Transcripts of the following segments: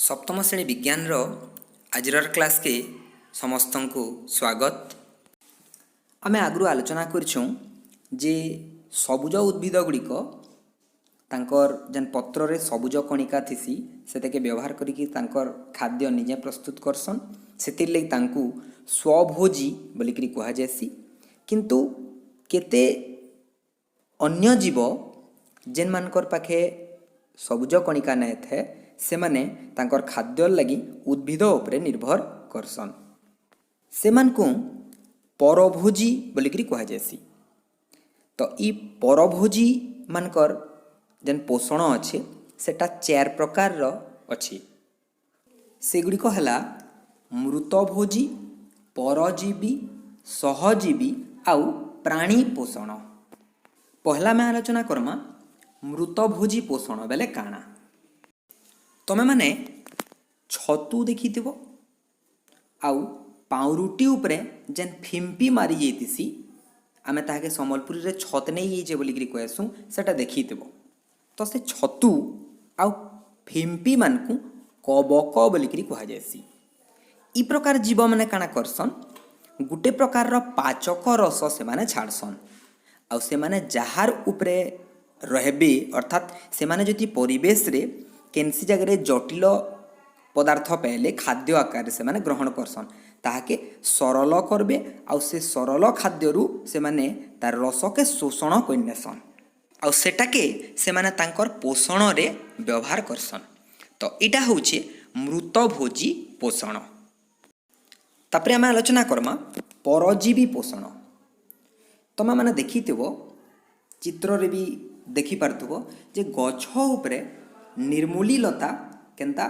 सप्तम श्रेणी विज्ञान रो आजर क्लास के समस्त को स्वागत। आम आगु आलोचना करछुं जे सबुज उद्भिद गुड़िक तांकर जेन पत्र रे सबुज कणिका थिसी सेताके व्यवहार करिकी तांकर खाद्य निजे प्रस्तुत करसन। सेतिर लई तांकू स्वभोजी बोलिकरी कहा जायसी। किंतु केते अन्य जीव जेन मानकर पाखे सबुज कणिका नै थे से माने तांकर खाद्य लगी उद्भिद उपरे निर्भर करसन। सेमानकू परभोजी बोलिकरी कहा जायसी। तो ई परभोजी मानकर जेन पोषण अच्छे सेटा 4 प्रकार रो अच्छी। सेगुड़िक हला मृतभोजी, परजीवी, सहजीवी आउ प्राणी पोषण। पहला में आलोचना करमा मृतभोजी पोषण बेले काना। तमे माने छतु देखिथिब आउ पाउरुटी उपरे जेन फिम्पी मारी जेतिसी आमे ताके संबलपुरी रे छत नै जे बोलिकरी कहसु सेटा देखिथिब। तो से छतु आउ फिम्पी मानकू कबक बोलिकरी कहा जायसी। ई प्रकार जीव माने काना करसन गुटे प्रकार रो पाचक रस से माने छाड़सन। आउ से माने जहार उपरे रहबे अर्थात से माने जति परिवेश रे केनसी जगह जटिल पदार्थ पहले खाद्य आकार से माने ग्रहण करसन ताहाके सरल करबे आउ से सरल खाद्य रु से माने तार रस के शोषण करनेसन आउ सेटाके से माने तांकर पोषण रे व्यवहार करसन। तो इटा होचे मृतभोजी पोषण। तापरे आमे आलोचना करमा परजीवी पोषण। तमे माने देखिथिबो चित्र रे भी देखि पारथुबो जे गछ उपरे निर्मूली लता केनता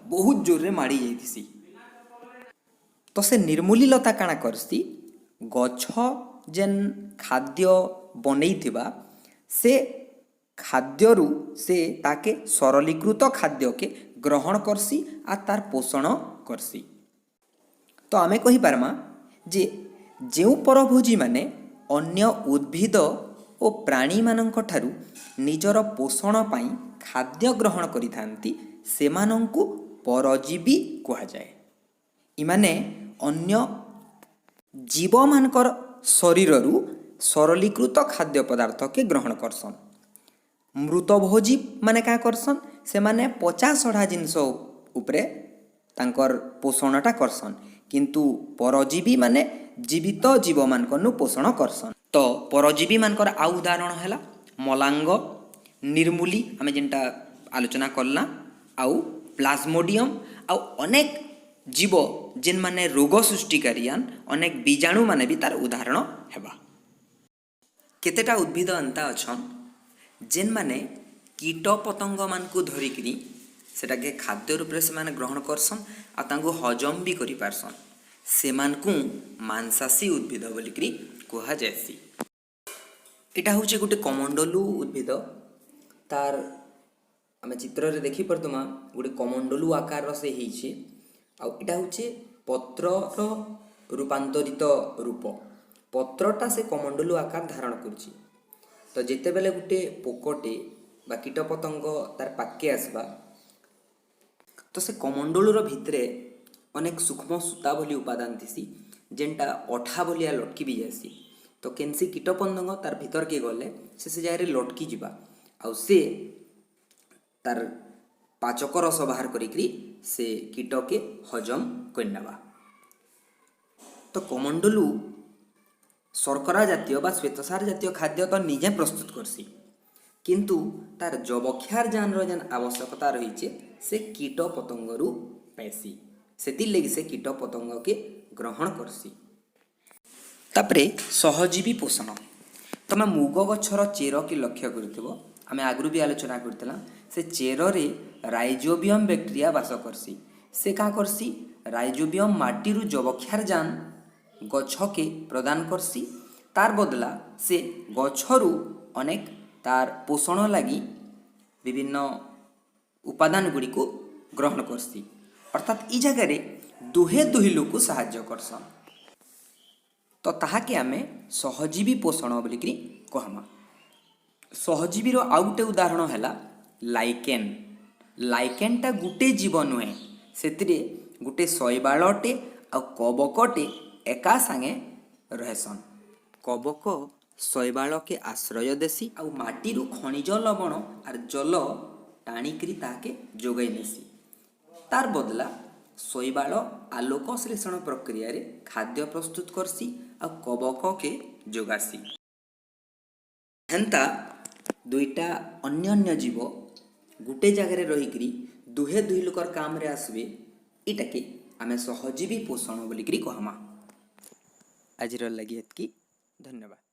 बहुत जोर रे माड़ी जाइतिसी। तो से निर्मूली लता काना करसी गछ जेन खाद्य बनैथिबा से खाद्य रु से ताके सरलीकृत खाद्य के ग्रहण करसी आ तार पोषण करसी। तो आमे कहि पारमा जे जेउ परभोजी माने अन्य उद्भिद ओ प्राणी मानक ठारू निजर पोषण पाई खाद्य ग्रहण करिथांती सेमानंकु परजीवी कहा जाए। इमाने अन्य जीव मानकर शरीर रु सरलीकृत खाद्य पदार्थ के ग्रहण करसन। मृतभोजी माने का करसन से माने पचा सढ़ा जिनस उपरे तांकर पोषणटा करसन। किंतु परजीवी माने जीवित जीव मानकर नु पोषण करसन। तो परजीवी मानकर आ उदाहरण हैला मलांग, निर्मूली आमे जेनटा आलोचना करला आउ प्लाज्मोडियम आउ अनेक जीव जेन माने रोग सृष्टिकारियान अनेक बीजाणु माने भी तार उदाहरण हेबा। केतेटा उद्भिद अंता अछन जेन माने कीट पतंग मान को धरिकरी सेटा के खाद्य रूप से माने ग्रहण करसन आ तांको हजम भी करि पारसन। सेमानकू मांसाशी उद्भिद बोलिकरी कहा जायसी। एटा होचे गुटे कमंडलू उद्भिद। तार आमे चित्र रे देखि परतुमा गुटे कमंडलू आकार से हिचे आ एटा होचे पत्र रो रूपांतरित रूप। पत्रटा से कमंडलू आकार धारण करछि। तो जेते बेले गुटे पोकटे बा कीट पतंग तार पाके आसबा तो से कमंडलू रो भितरे अनेक सूक्ष्म सूता बोली उपादान थिसी जेनटा अठा बोलिया लटकी भी जासी। तो केनसी कीट पतंग तार भीतर के गले से जाय रे लटकी जिबा आउ से तार पाचक रस बाहर करिकरी से कीट के हजम करनेबा। तो कमंडलू शर्करा जातीय बा श्वेतसार जातीय खाद्य तो निजे प्रस्तुत करसी। किंतु तार जबक्षार जान रो जेन आवश्यकता रहिचे से कीट पतंगरु पैसी। सेति लगी से कीट पतंग के ग्रहण करसी। तापरे सहजीवी पोषण। तमे मुग गछर चेर के लक्ष्य करथिबो आमे आगरु भी आलोचना करथिला से चेर रे राइजोबियम बैक्टीरिया वास करसी। से का करसी राइजोबियम माटी रु जबक्षार जान गछ के प्रदान करसी। तार बदला से गछरु अनेक तार पोषण लगी विभिन्न उपादान गुड़ी को ग्रहण करसी। अर्थात ई जगह रे दुहे दुहिलु को सहाय्य करसन। तो ताहाके आमे सहजीवी पोषण बोलिकरी कहमा। सहजीवी रो आउ गोटे उदाहरण हैला लाइकेन। ଲାଇକେନ୍ଟା ଗୁଟେ ଜୀବ ନୁହେଁ, ସେଥିରେ ଗୁଟେ ଶୈବାଳଟେ ଆଉ କବକଟେ ଏକା ସାଙ୍ଗେ ରହେସନ୍। କବକ ଶୈବାଳକେ ଆଶ୍ରୟ ଦେସି ଆଉ ମାଟିରୁ ଖଣିଜ ଲବଣ ଆର୍ ଜଲ ଟାଣିକିରି ତାହାକେ ଯୋଗାଇ ନେସି। ତାର ବଦଲା ଶୈବାଳ ଆଲୋକ ଶ୍ଳେଷଣ ପ୍ରକ୍ରିୟାରେ ଖାଦ୍ୟ ପ୍ରସ୍ତୁତ କରସି ଆଉ କବକକେ ଯୋଗାସି। ହେନ୍ତା ଦୁଇଟା ଅନ୍ୟାନ୍ୟ ଜୀବ ଗୁଟେ ଜାଗାରେ ରହିକିରି ଦୁହେଁ ଦୁଇ ଲୋକର କାମରେ ଆସିବେ, ଏଇଟାକେ ଆମେ ସହଜୀବୀ ପୋଷଣ ବୋଲିକିରି କହମା। ଆଜିର ଲାଗି ଏତ୍କି, ଧନ୍ୟବାଦ।